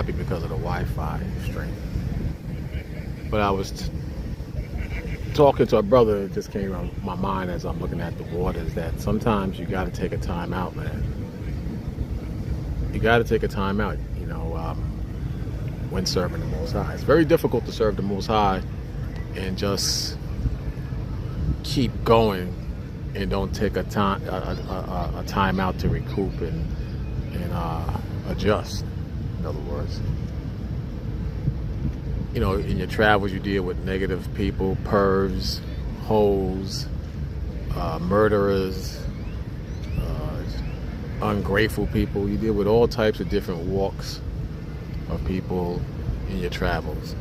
choppy because of the Wi-Fi strength. But I was talking to a brother, it just came on my mind as I'm looking at the waters, that sometimes you got to take a time out, man. You got to take a time out, when serving the Most High. It's very difficult to serve the Most High and just keep going and don't take a time out to recoup and adjust. In other words, in your travels, you deal with negative people, pervs, hoes, murderers, ungrateful people. You deal with all types of different walks of people in your travels.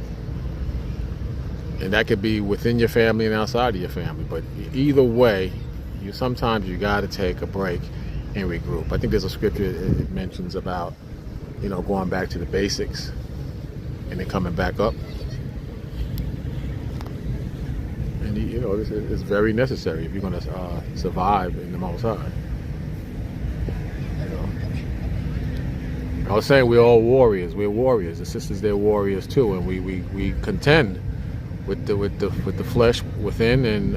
And that could be within your family and outside of your family. But either way, sometimes you got to take a break and regroup. I think there's a scripture it mentions about, going back to the basics and then coming back up. And, it's very necessary if you're going to survive in the Most High. I was saying we're all warriors. We're warriors. The sisters, they're warriors too, and we contend with the flesh within and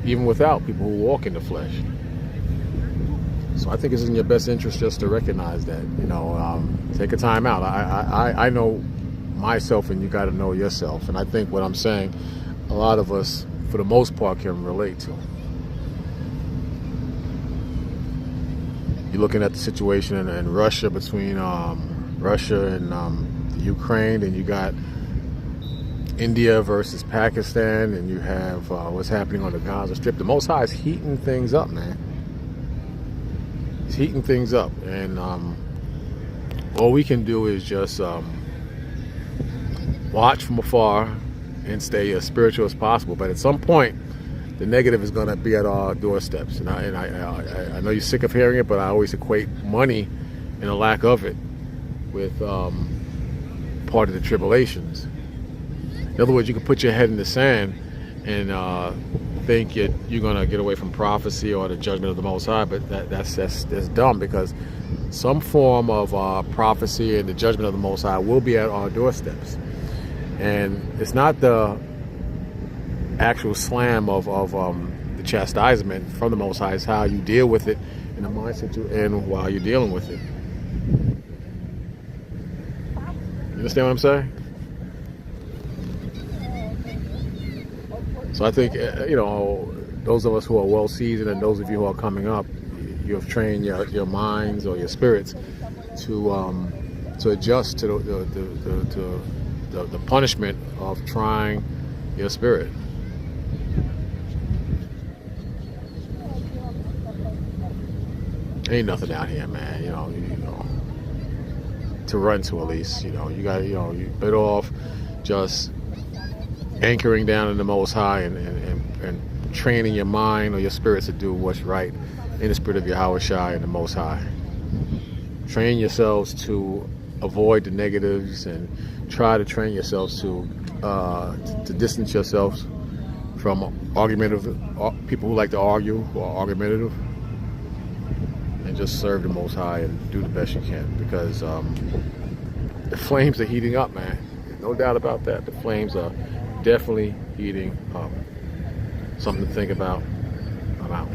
even without, people who walk in the flesh. So I think it's in your best interest just to recognize that. Take a time out. I know myself, and you got to know yourself. And I think what I'm saying, a lot of us, for the most part, can relate to. You're looking at the situation in Russia, between Russia and the Ukraine, and you got India versus Pakistan, and you have what's happening on the Gaza Strip. The Most High is heating things up, man. He's heating things up, and all we can do is just watch from afar and stay as spiritual as possible. But at some point, the negative is going to be at our doorsteps. And I know you're sick of hearing it, but I always equate money and a lack of it with part of the tribulations. In other words, you can put your head in the sand and think you're going to get away from prophecy or the judgment of the Most High, but that's dumb, because some form of prophecy and the judgment of the Most High will be at our doorsteps. And it's not the actual slam of the chastisement from the Most High, is how you deal with it in the mindset you're in while you're dealing with it. You understand what I'm saying? So I think, those of us who are well seasoned and those of you who are coming up, you have trained your minds or your spirits to adjust to the punishment of trying your spirit. Ain't nothing out here, man. To run to, at least. You got you better off just anchoring down in the Most High and training your mind or your spirit to do what's right in the spirit of Yahweh Shai and the Most High. Train yourselves to avoid the negatives and try to train yourselves to distance yourselves from argumentative people who like to argue, who are argumentative, and just serve the Most High and do the best you can, because the flames are heating up, man. No doubt about that. The flames are definitely heating up. Something to think about. I'm out.